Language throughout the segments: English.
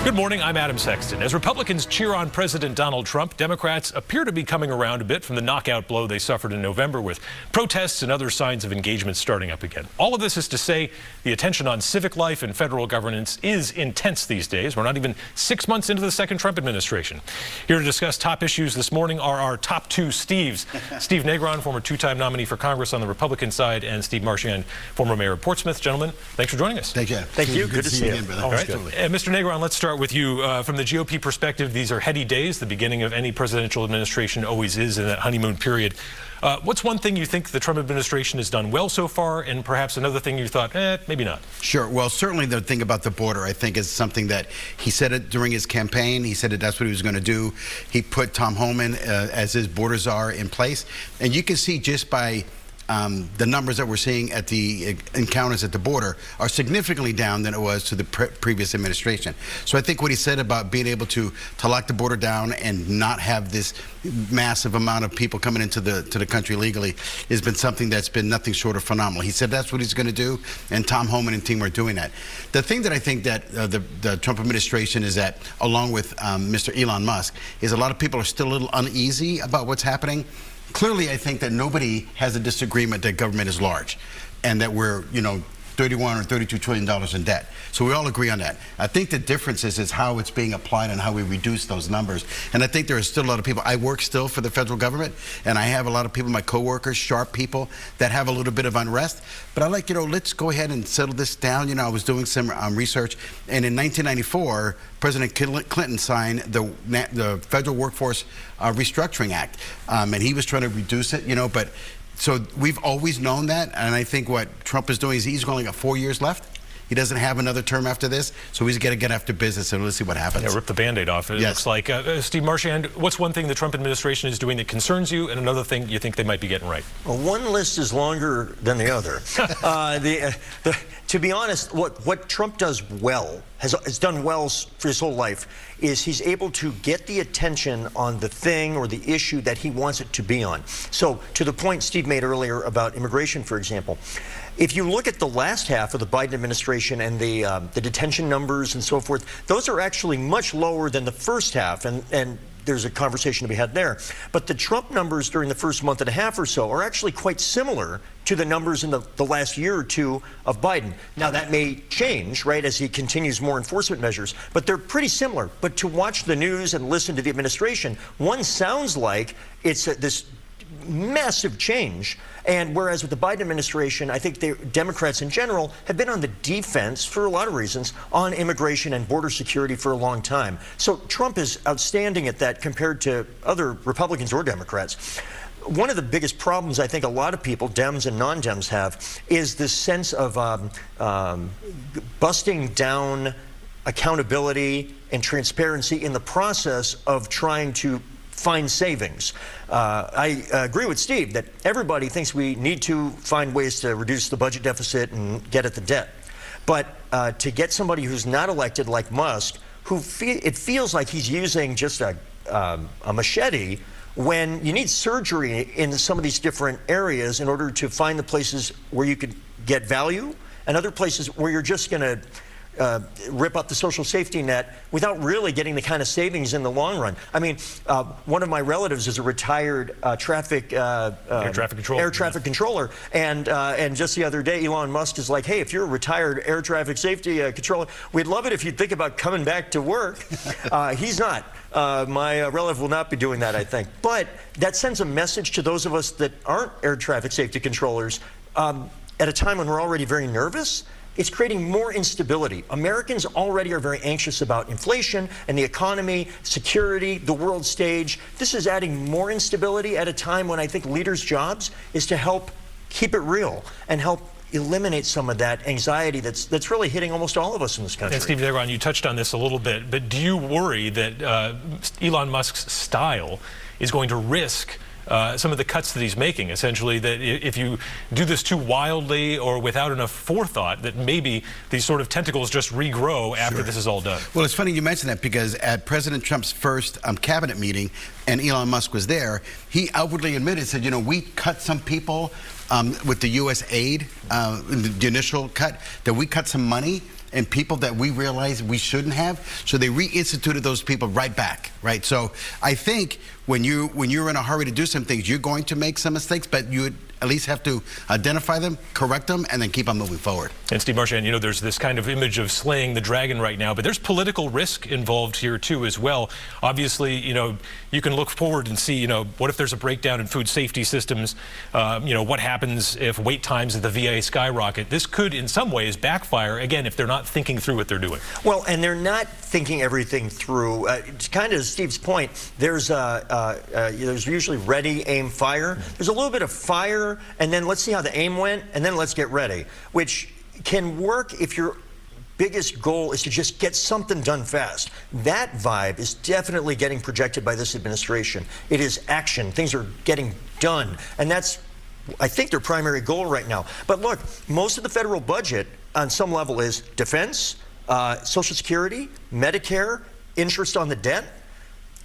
Good morning, I'm Adam Sexton. As Republicans cheer on President Donald Trump, Democrats appear to be coming around a bit from the knockout blow they suffered in November, with protests and other signs of engagement starting up again. All of this is to say the attention on civic life and federal governance is intense these days. We're not even 6 months into the second Trump administration. Here to discuss top issues this morning are our top two Steves. Steve Negron, former two-time nominee for Congress on the Republican side, and Steve Marchand, former mayor of Portsmouth. Gentlemen, thanks for joining us. Thank you. Thank you. Good to see you. All right. Mr. Negron, let's start with you. From the GOP perspective, these are heady days. The beginning of any presidential administration always is in that honeymoon period. What's one thing you think the Trump administration has done well so far, and perhaps another thing you thought, maybe not? Sure. Well, certainly the thing about the border, I think, is something that he said it during his campaign. He said that that's what he was going to do. He put Tom Homan as his border czar in place. And you can see just by the numbers that we're seeing at the encounters at the border are significantly down than it was to the previous administration. So I think what he said about being able to lock the border down and not have this massive amount of people coming into the country legally has been something that's been nothing short of phenomenal. He said that's what he's going to do, and Tom Homan and team are doing that. The thing that I think that the Trump administration is that, along with Mr. Elon Musk, is a lot of people are still a little uneasy about what's happening. Clearly, I think that nobody has a disagreement that government is large and that we're, $31 or $32 trillion in debt. So we all agree on that. I think the difference is how it's being applied and how we reduce those numbers. And I think there are still a lot of people. I work still for the federal government, and I have a lot of people, my coworkers, sharp people, that have a little bit of unrest. But I like, let's go ahead and settle this down. I was doing some research, and in 1994, President Clinton signed the Federal Workforce Restructuring Act, and he was trying to reduce it, but so we've always known that, and I think what Trump is doing is he's only got 4 years left. He doesn't have another term after this, so he's got to get after business, and let's see what happens. Yeah, rip the Band-Aid off, it looks like. Steve Marchand, what's one thing the Trump administration is doing that concerns you, and another thing you think they might be getting right? Well, one list is longer than the other. To be honest, what Trump does well, has done well for his whole life, is he's able to get the attention on the thing or the issue that he wants it to be on. So, to the point Steve made earlier about immigration, for example, if you look at the last half of the Biden administration and the detention numbers and so forth, those are actually much lower than the first half, and there's a conversation to be had there. But the Trump numbers during the first month and a half or so are actually quite similar to the numbers in the last year or two of Biden. Now, that may change, right, as he continues more enforcement measures, but they're pretty similar. But to watch the news and listen to the administration, one sounds like it's this massive change. And whereas with the Biden administration, I think the Democrats in general have been on the defense for a lot of reasons on immigration and border security for a long time. So Trump is outstanding at that compared to other Republicans or Democrats. One of the biggest problems I think a lot of people, Dems and non-Dems, have is this sense of busting down accountability and transparency in the process of trying to find savings. I agree with Steve that everybody thinks we need to find ways to reduce the budget deficit and get at the debt. But to get somebody who's not elected like Musk, it feels like he's using just a machete when you need surgery in some of these different areas in order to find the places where you could get value and other places where you're just going to rip up the social safety net without really getting the kind of savings in the long run. I mean, one of my relatives is a retired air traffic controller, and just the other day, Elon Musk is like, hey, if you're a retired air traffic safety controller, we'd love it if you'd think about coming back to work. He's not. My relative will not be doing that, I think. But that sends a message to those of us that aren't air traffic safety controllers at a time when we're already very nervous. It's creating more instability. Americans already are very anxious about inflation and the economy, security, the world stage. This is adding more instability at a time when I think leaders' jobs is to help keep it real and help eliminate some of that anxiety that's really hitting almost all of us in this country. And Steve Negron, you touched on this a little bit, but do you worry that Elon Musk's style is going to risk some of the cuts that he's making, essentially, that if you do this too wildly or without enough forethought, that maybe these sort of tentacles just regrow after this is all done? Well, it's funny you mention that, because at President Trump's first cabinet meeting, and Elon Musk was there, he outwardly admitted, said, we cut some people with the U.S. aid, the initial cut, that we cut some money. and people that we realized we shouldn't have. So they reinstituted those people right back, right? So I think when you're in a hurry to do some things, you're going to make some mistakes, but you would at least have to identify them, correct them, and then keep on moving forward. And Steve Marchand, you know, there's this kind of image of slaying the dragon right now, but there's political risk involved here too as well. Obviously, you know, you can look forward and see, you know, what if there's a breakdown in food safety systems? You know, what happens if wait times at the VA skyrocket? This could, in some ways, backfire, again, if they're not thinking through what they're doing. Well, and they're not thinking everything through. It's kind of Steve's point. There's usually ready, aim, fire. There's a little bit of fire, and then let's see how the aim went, and then let's get ready, which can work if your biggest goal is to just get something done fast. That vibe is definitely getting projected by this administration. It is action. Things are getting done, and that's, I think, their primary goal right now. But look, most of the federal budget on some level is defense, Social Security, Medicare, interest on the debt.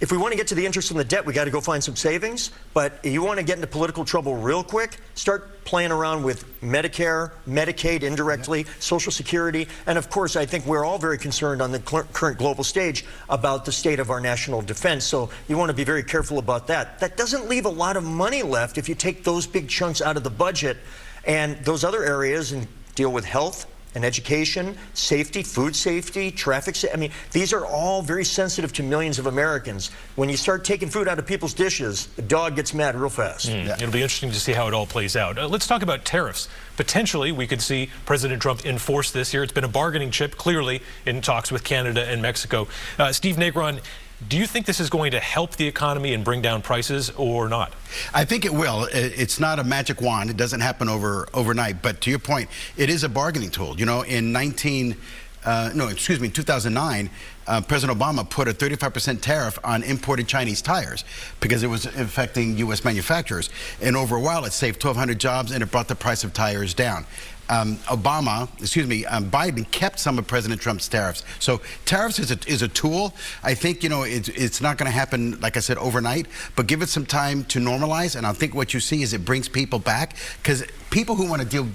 If we want to get to the interest on the debt, we got to go find some savings. But you want to get into political trouble real quick, start playing around with Medicare, Medicaid indirectly, Social Security. And of course, I think we're all very concerned on the current global stage about the state of our national defense. So you want to be very careful about that. That doesn't leave a lot of money left if you take those big chunks out of the budget and those other areas and deal with health and education, safety, food safety, traffic safety. I mean, these are all very sensitive to millions of Americans. When you start taking food out of people's dishes, the dog gets mad real fast. Yeah. It'll be interesting to see how it all plays out. Let's talk about tariffs. Potentially, we could see President Trump enforce this here. It's been a bargaining chip, clearly, in talks with Canada and Mexico. Steve Negron, do you think this is going to help the economy and bring down prices or not? I think it will. It's not a magic wand. It doesn't happen overnight. But to your point, it is a bargaining tool. You know, in 2009, President Obama put a 35% tariff on imported Chinese tires because it was affecting U.S. manufacturers. And over a while, it saved 1,200 jobs and it brought the price of tires down. Biden kept some of President Trump's tariffs. So tariffs is a tool. I think, you know, it's not going to happen, like I said, overnight, but give it some time to normalize. And I think what you see is it brings people back, because people who want to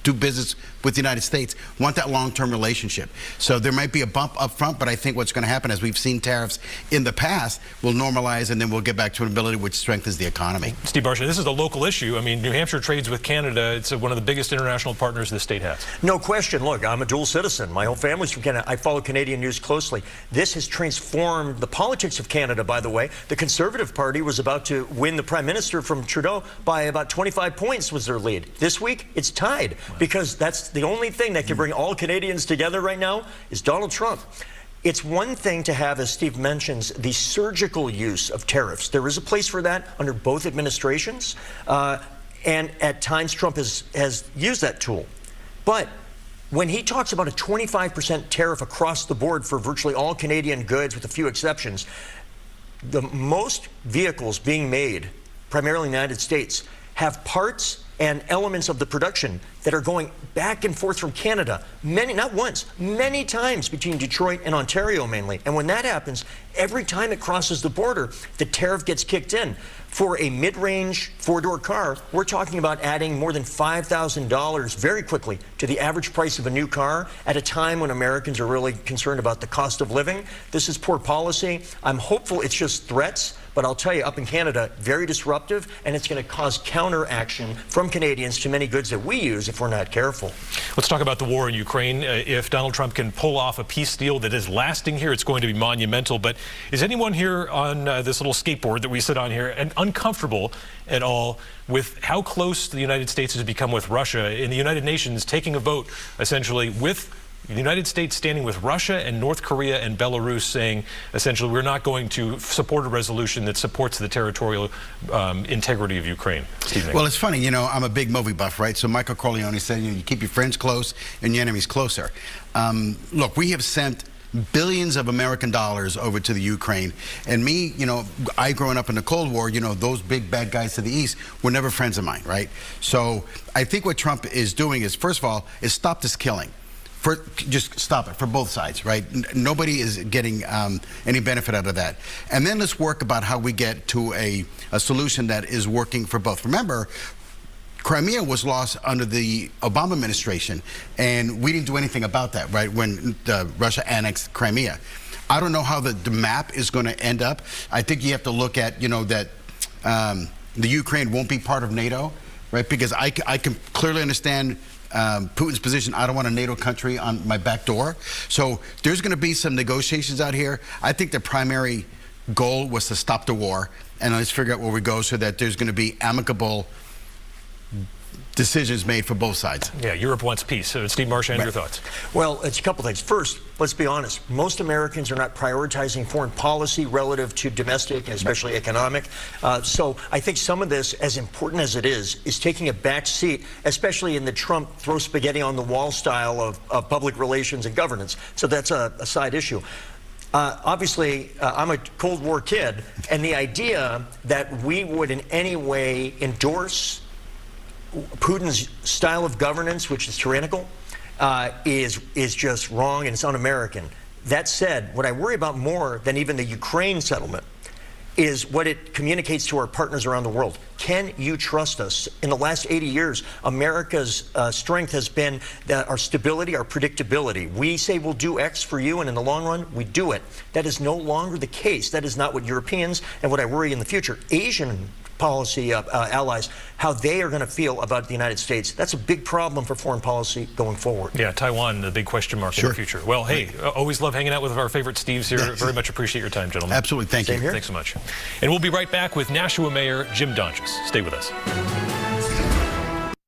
do business with the United States want that long-term relationship. So there might be a bump up front, but I think what's going to happen, as we've seen tariffs in the past, will normalize, and then we'll get back to an ability which strengthens the economy. Steve Marchand, this is a local issue. I mean, New Hampshire trades with Canada. It's one of the biggest international partners the state has. No question. Look, I'm a dual citizen. My whole family's from Canada. I follow Canadian news closely. This has transformed the politics of Canada, by the way. The Conservative Party was about to win the Prime Minister from Trudeau by about 25 points was their lead. This week, it's tied, because that's the only thing that can bring all Canadians together right now is Donald Trump. It's one thing to have, as Steve mentions, the surgical use of tariffs. There is a place for that under both administrations, and at times Trump has used that tool. But when he talks about a 25% tariff across the board for virtually all Canadian goods, with a few exceptions, the most vehicles being made, primarily in the United States, have parts and elements of the production that are going back and forth from Canada, not once, many times between Detroit and Ontario mainly. And when that happens, every time it crosses the border, the tariff gets kicked in. For a mid-range four-door car, we're talking about adding more than $5,000 very quickly to the average price of a new car at a time when Americans are really concerned about the cost of living. This is poor policy. I'm hopeful it's just threats, but I'll tell you, up in Canada, very disruptive, and it's going to cause counteraction from Canadians to many goods that we use if we're not careful. Let's talk about the war in Ukraine. If Donald Trump can pull off a peace deal that is lasting here, it's going to be monumental. But is anyone here on this little skateboard that we sit on here and uncomfortable at all with how close the United States has become with Russia in the United Nations, taking a vote essentially with the United States standing with Russia and North Korea and Belarus, saying essentially we're not going to support a resolution that supports the territorial integrity of Ukraine? Well, it's funny, you know, I'm a big movie buff, right? So Michael Corleone said, you keep your friends close and your enemies closer. Look, we have sent billions of American dollars over to the Ukraine. And me, you know, I growing up in the Cold War, you know, those big bad guys to the east were never friends of mine, right? So I think what Trump is doing is, first of all, is stop this killing. Just stop it for both sides, right? Nobody is getting any benefit out of that. And then let's work about how we get to a solution that is working for both. Remember, Crimea was lost under the Obama administration, and we didn't do anything about that, right, when Russia annexed Crimea. I don't know how the map is going to end up. I think you have to look at, that the Ukraine won't be part of NATO, right, because I can clearly understand Putin's position. I don't want a NATO country on my back door. So there's going to be some negotiations out here. I think the primary goal was to stop the war, and let's figure out where we go so that there's going to be amicable decisions made for both sides. Yeah, Europe wants peace. Steve Marchand, your thoughts? Well, it's a couple things. First, let's be honest. Most Americans are not prioritizing foreign policy relative to domestic, and especially economic. So I think some of this, as important as it is taking a back seat, especially in the Trump throw spaghetti on the wall style of public relations and governance. So that's a side issue. Obviously, I'm a Cold War kid, and the idea that we would in any way endorse Putin's style of governance, which is tyrannical, is just wrong, and it's un-American. That said, what I worry about more than even the Ukraine settlement is what it communicates to our partners around the world. Can you trust us? In the last 80 years, America's strength has been our stability, our predictability. We say we'll do X for you, and in the long run, we do it. That is no longer the case. That is not what Europeans, and what I worry in the future, Asian policy allies, how they are going to feel about the United States. That's a big problem for foreign policy going forward. Yeah, Taiwan, the big question mark in the future. Well, hey, always love hanging out with our favorite Steves here. Very much appreciate your time, gentlemen. Absolutely. Thank you. Same here. Thanks so much. And we'll be right back with Nashua Mayor Jim Donches. Stay with us.